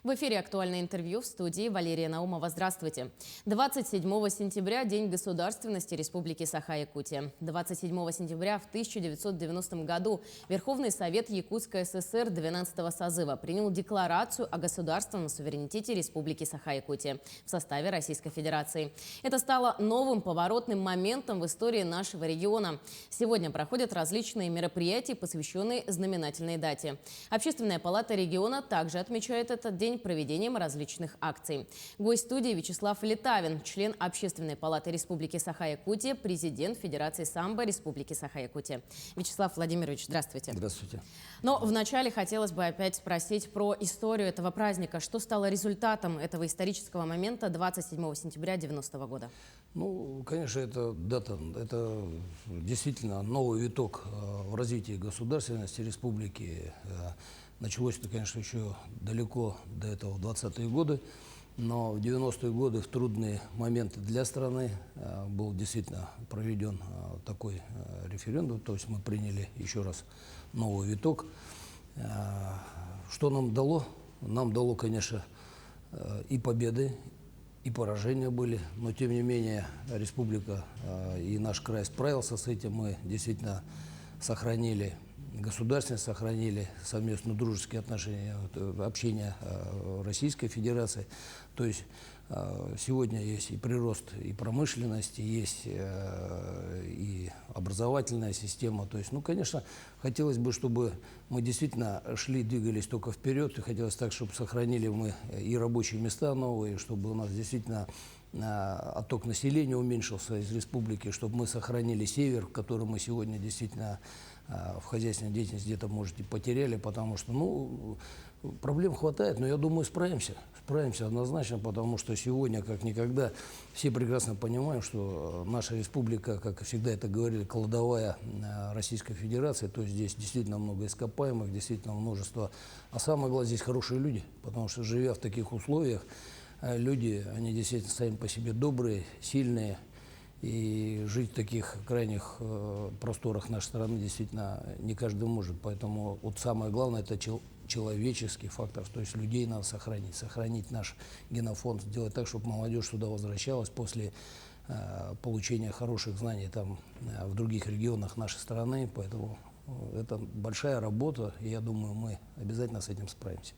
В эфире «Актуальное интервью», в студии Валерия Наумова. Здравствуйте. 27 сентября – День государственности Республики Саха-Якутия. 27 сентября в 1990 году Верховный Совет Якутской ССР 12-го созыва принял декларацию о государственном суверенитете Республики Саха-Якутия в составе Российской Федерации. Это стало новым поворотным моментом в истории нашего региона. Сегодня проходят различные мероприятия, посвященные знаменательной дате. Общественная палата региона также отмечает этот день проведением различных акций. Гость студии Вячеслав Литавин, член Общественной палаты Республики Саха-Якутия, президент Федерации самбо Республики Саха-Якутия. Вячеслав Владимирович, здравствуйте. Здравствуйте. Но вначале хотелось бы опять спросить про историю этого праздника. Что стало результатом этого исторического момента 27 сентября 1990 года? Ну, конечно, эта дата, это действительно новый виток в развитии государственности республики. Началось это, конечно, еще далеко до этого, в 20-е годы, но в 90-е годы, в трудные моменты для страны, был действительно проведен такой референдум, то есть мы приняли еще раз новый виток. Что нам дало? Нам дало, конечно, и победы, и поражения были, но тем не менее республика и наш край справился с этим. Мы действительно сохранили государственность, сохранили совместно дружеские отношения, общение Российской Федерации. То есть сегодня есть и прирост и промышленности, есть и образовательная система. То есть, ну, конечно, хотелось бы, чтобы мы действительно шли, двигались только вперед. И хотелось так, чтобы сохранили мы и рабочие места новые, чтобы у нас действительно отток населения уменьшился из республики, чтобы мы сохранили север, который мы сегодня действительно в хозяйственной деятельности где-то, может, и потеряли, потому что, ну, проблем хватает, но я думаю, справимся. Справимся однозначно, потому что сегодня, как никогда, все прекрасно понимаем, что наша республика, как всегда это говорили, кладовая Российской Федерации, то есть здесь действительно много ископаемых, действительно множество. А самое главное, здесь хорошие люди, потому что, живя в таких условиях, люди, они действительно сами по себе добрые, сильные. И жить в таких крайних просторах нашей страны действительно не каждый может. Поэтому вот самое главное – это человеческий фактор. То есть людей надо сохранить наш генофонд, сделать так, чтобы молодежь сюда возвращалась после получения хороших знаний там, в других регионах нашей страны. Поэтому это большая работа, и я думаю, мы обязательно с этим справимся.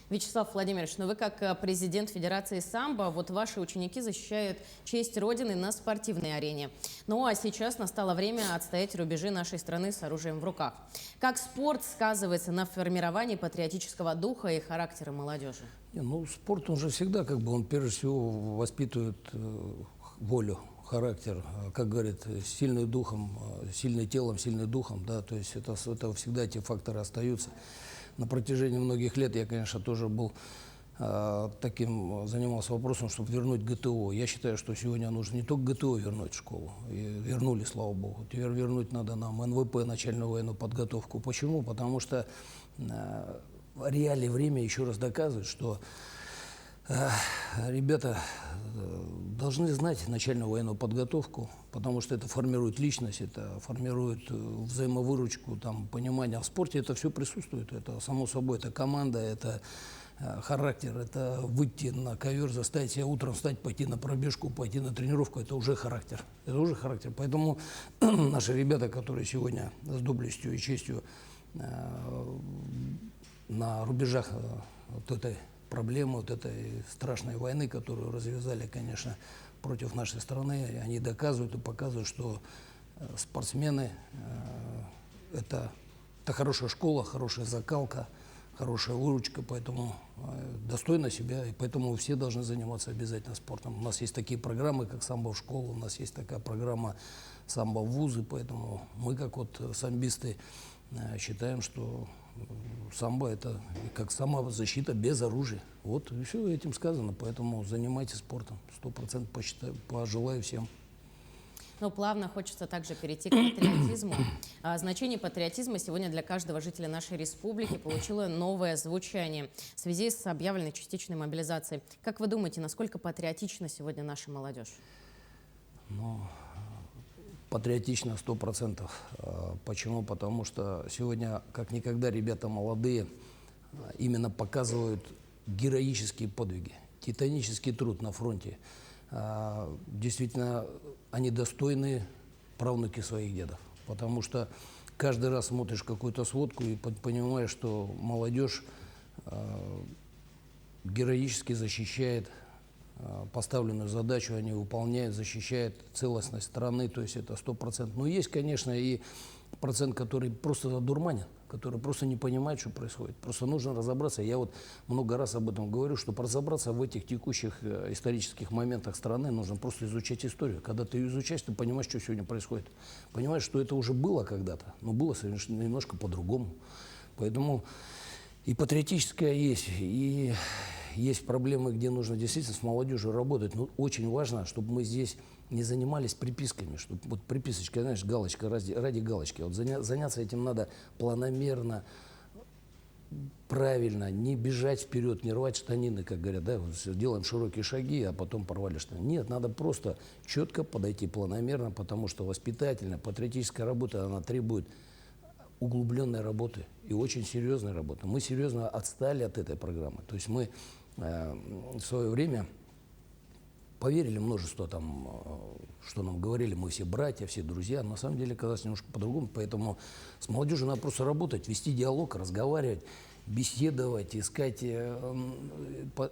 Вячеслав Владимирович, но вы как президент Федерации самбо, вот ваши ученики защищают честь Родины на спортивной арене. Ну а сейчас настало время отстоять рубежи нашей страны с оружием в руках. Как спорт сказывается на формировании патриотического духа и характера молодежи? Ну, спорт, он же всегда, как бы, он прежде всего воспитывает волю, характер, как говорят, сильный духом, сильный телом, сильный духом, да, то есть это всегда эти факторы остаются. На протяжении многих лет я, конечно, тоже был занимался вопросом, чтобы вернуть ГТО. Я считаю, что сегодня нужно не только ГТО вернуть в школу, и вернули, слава богу. Теперь вернуть надо нам НВП, начальную военную подготовку. Почему? Потому что реалии время еще раз доказывает, что ребята должны знать начальную военную подготовку, потому что это формирует личность, это формирует взаимовыручку, там, понимание. А в спорте это все присутствует. Это, само собой, это команда, это характер, это выйти на ковер, заставить себя утром встать, пойти на пробежку, пойти на тренировку. Это уже характер. Это уже характер. Поэтому наши ребята, которые сегодня с доблестью и честью на рубежах вот этой проблемы, вот этой страшной войны, которую развязали, конечно, против нашей страны, они доказывают и показывают, что спортсмены это хорошая школа, хорошая закалка, хорошая выручка, поэтому достойно себя, и поэтому все должны заниматься обязательно спортом. У нас есть такие программы, как самбо в школу, у нас есть такая программа самбо в вузы, поэтому мы, как вот самбисты, считаем, что самбо – это как самозащита без оружия. Вот и все этим сказано. Поэтому занимайтесь спортом. 100% пожелаю всем. Но плавно хочется также перейти к патриотизму. Значение патриотизма сегодня для каждого жителя нашей республики получило новое звучание в связи с объявленной частичной мобилизацией. Как вы думаете, насколько патриотична сегодня наша молодежь? Ну, патриотично 100%. Почему? Потому что сегодня, как никогда, ребята молодые именно показывают героические подвиги, титанический труд на фронте. Действительно, они достойны правнуки своих дедов. Потому что каждый раз смотришь какую-то сводку и понимаешь, что молодежь героически защищает поставленную задачу, они выполняют, защищают целостность страны, то есть это 100%. Но есть, конечно, и процент, который просто задурманен, который просто не понимает, что происходит. Просто нужно разобраться. Я вот много раз об этом говорю, что разобраться в этих текущих исторических моментах страны нужно просто изучать историю. Когда ты ее изучаешь, ты понимаешь, что сегодня происходит. Понимаешь, что это уже было когда-то, но было совершенно немножко по-другому. Поэтому и патриотическое есть, и есть проблемы, где нужно действительно с молодежью работать. Но очень важно, чтобы мы здесь не занимались приписками, чтобы вот приписочка, знаешь, галочка ради галочки. Вот заняться этим надо планомерно, правильно, не бежать вперед, не рвать штанины, как говорят, да, вот делаем широкие шаги, а потом порвали штанины. Нет, надо просто четко подойти планомерно, потому что воспитательная, патриотическая работа, она требует углубленной работы и очень серьезной работы. Мы серьезно отстали от этой программы. То есть мы в свое время поверили множество там, что нам говорили, мы все братья, все друзья. На самом деле казалось немножко по-другому. Поэтому с молодежью надо просто работать, вести диалог, разговаривать, беседовать, искать.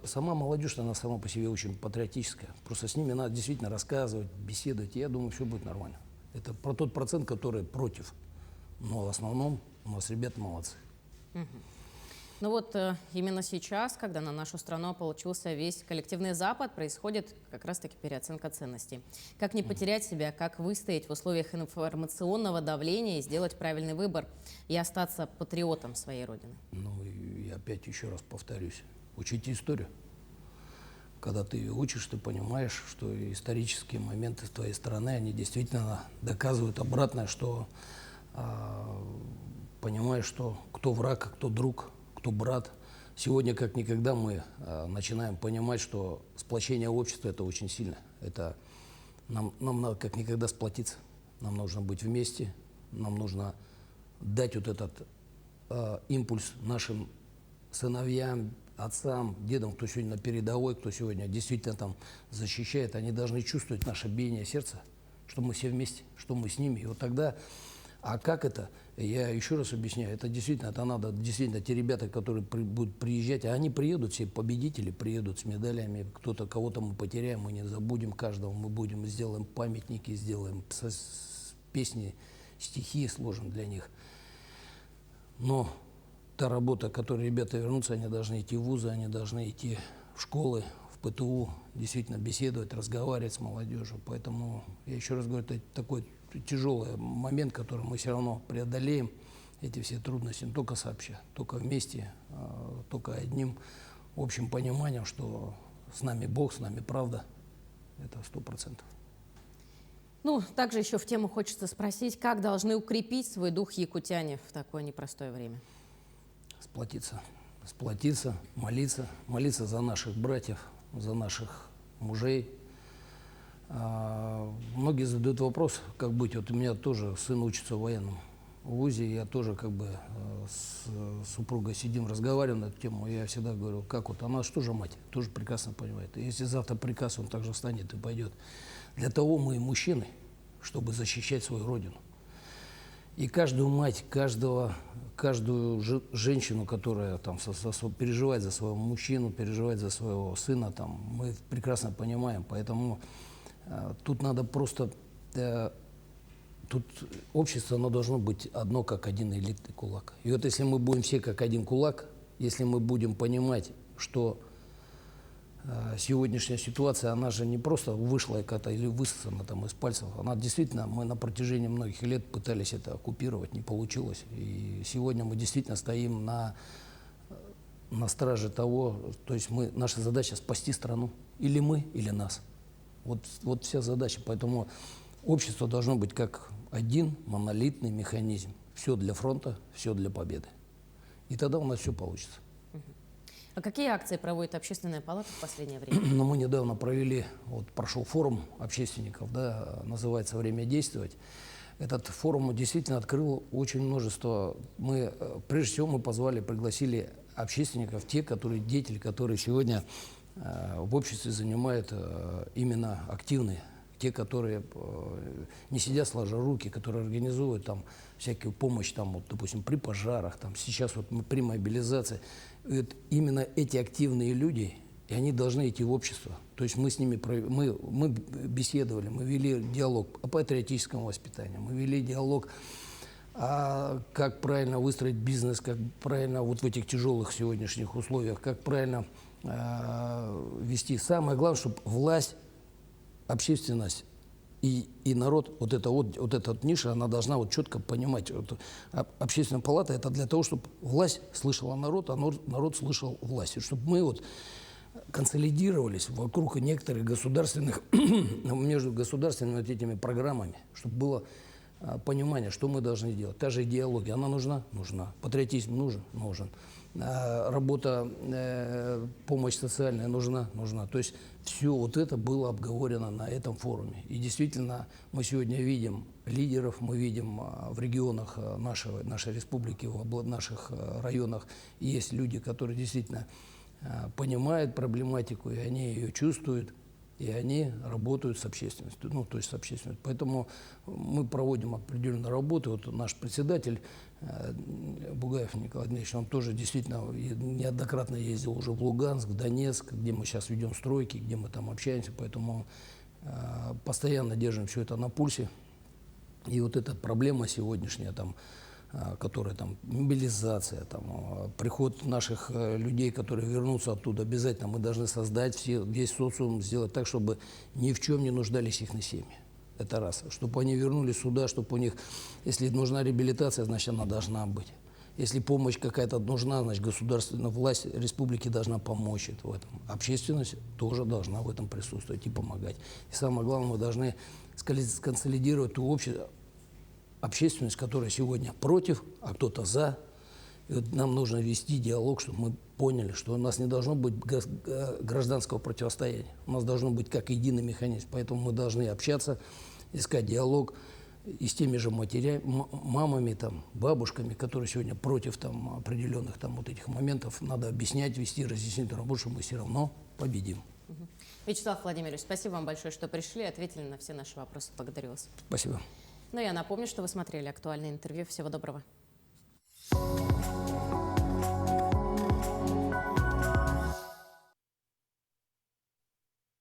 Сама молодежь, она сама по себе очень патриотическая. Просто с ними надо действительно рассказывать, беседовать. И я думаю, все будет нормально. Это про тот процент, который против. Но в основном у нас ребята молодцы. Ну вот именно сейчас, когда на нашу страну получился весь коллективный Запад, происходит как раз-таки переоценка ценностей. Как не потерять себя, как выстоять в условиях информационного давления и сделать правильный выбор и остаться патриотом своей Родины? Ну и опять еще раз повторюсь, учите историю. Когда ты ее учишь, ты понимаешь, что исторические моменты с твоей стороны, они действительно доказывают обратное, что понимаешь, что кто враг, кто друг, кто брат. Сегодня, как никогда, мы начинаем понимать, что сплочение общества – это очень сильно. Это нам надо как никогда сплотиться. Нам нужно быть вместе, нам нужно дать вот этот импульс нашим сыновьям, отцам, дедам, кто сегодня на передовой, кто сегодня действительно там защищает. Они должны чувствовать наше биение сердца, что мы все вместе, что мы с ними. И вот тогда… А как это? Я еще раз объясняю. Это действительно, это надо, действительно, те ребята, которые будут приезжать, а они приедут, все победители приедут с медалями, кто-то, кого-то мы потеряем, мы не забудем каждого, мы будем, сделаем памятники, сделаем песни, стихи сложим для них. Но та работа, которой ребята вернутся, они должны идти в вузы, они должны идти в школы, в ПТУ, действительно беседовать, разговаривать с молодежью. Поэтому, я еще раз говорю, это такой тяжелый момент, который мы все равно преодолеем, эти все трудности, но только сообща, только вместе, только одним общим пониманием, что с нами Бог, с нами правда, это 100%. Ну, также еще в тему хочется спросить, как должны укрепить свой дух якутяне в такое непростое время? Сплотиться, молиться за наших братьев, за наших мужей. Многие задают вопрос, как быть. Вот у меня тоже сын учится в военном вузе, я тоже как бы с супругой сидим, разговариваем на эту тему. Я всегда говорю, как вот, она же тоже мать, тоже прекрасно понимает. И если завтра приказ, он также встанет и пойдет. Для того мы и мужчины, чтобы защищать свою родину. И каждую мать, каждую женщину, которая там переживает за своего мужчину, переживает за своего сына, там, мы прекрасно понимаем. Поэтому тут надо просто, тут общество, оно должно быть одно, как один элитный кулак. И вот если мы будем все как один кулак, если мы будем понимать, что сегодняшняя ситуация, она же не просто вышла как-то или высосана там из пальцев, она действительно, мы на протяжении многих лет пытались это оккупировать, не получилось. И сегодня мы действительно стоим на страже того, то есть наша задача спасти страну, или мы, или нас. Вот вся задача. Поэтому общество должно быть как один монолитный механизм. Все для фронта, все для победы. И тогда у нас все получится. А какие акции проводит Общественная палата в последнее время? Ну, мы недавно провели, вот прошел форум общественников, да, называется «Время действовать». Этот форум действительно открыл очень множество. Прежде всего, мы пригласили общественников, те, которые деятели, которые сегодня в обществе занимают именно активные, те, которые не сидят сложа руки, которые организуют там всякую помощь, там, вот, допустим, при пожарах, там, сейчас вот мы при мобилизации. Вот именно эти активные люди, и они должны идти в общество. То есть мы с ними мы беседовали, мы вели диалог о патриотическом воспитании, мы вели диалог как правильно выстроить бизнес, как правильно вот в этих тяжелых сегодняшних условиях, как правильно вести. Самое главное, чтобы власть, общественность и народ, вот эта вот ниша, она должна вот четко понимать. Вот, общественная палата – это для того, чтобы власть слышала народ, а народ слышал власть. И чтобы мы вот консолидировались вокруг некоторых государственных, между государственными вот этими программами, чтобы было понимание, что мы должны делать. Та же идеология, она нужна? Нужна. Патриотизм нужен? Нужен. Работа, помощь социальная нужна? Нужна. То есть все вот это было обговорено на этом форуме. И действительно, мы сегодня видим лидеров, мы видим в регионах нашей республики, в наших районах есть люди, которые действительно понимают проблематику, и они ее чувствуют. И они работают с общественностью, ну, то есть с общественностью. Поэтому мы проводим определенную работу. Вот наш председатель Бугаев Николай Дмитриевич, он тоже действительно неоднократно ездил уже в Луганск, в Донецк, где мы сейчас ведем стройки, где мы там общаемся. Поэтому постоянно держим все это на пульсе. И вот эта проблема сегодняшняя, там, которая там мобилизация, там, приход наших людей, которые вернутся оттуда, обязательно мы должны создать весь социум, сделать так, чтобы ни в чем не нуждались их семьи. Это раз. Чтобы они вернулись сюда, чтобы у них, если нужна реабилитация, значит, она должна быть. Если помощь какая-то нужна, значит, государственная власть республики должна помочь в этом. Общественность тоже должна в этом присутствовать и помогать. И самое главное, мы должны сконсолидировать ту общественность, которая сегодня против, а кто-то за. И вот нам нужно вести диалог, чтобы мы поняли, что у нас не должно быть гражданского противостояния. У нас должно быть как единый механизм. Поэтому мы должны общаться, искать диалог и с теми же мамами, там, бабушками, которые сегодня против там, определенных там, вот этих моментов. Надо объяснять, вести разъяснительную работу, что мы все равно победим. Вячеслав Владимирович, спасибо вам большое, что пришли, ответили на все наши вопросы. Благодарю вас. Спасибо. Ну, я напомню, что вы смотрели актуальное интервью. Всего доброго.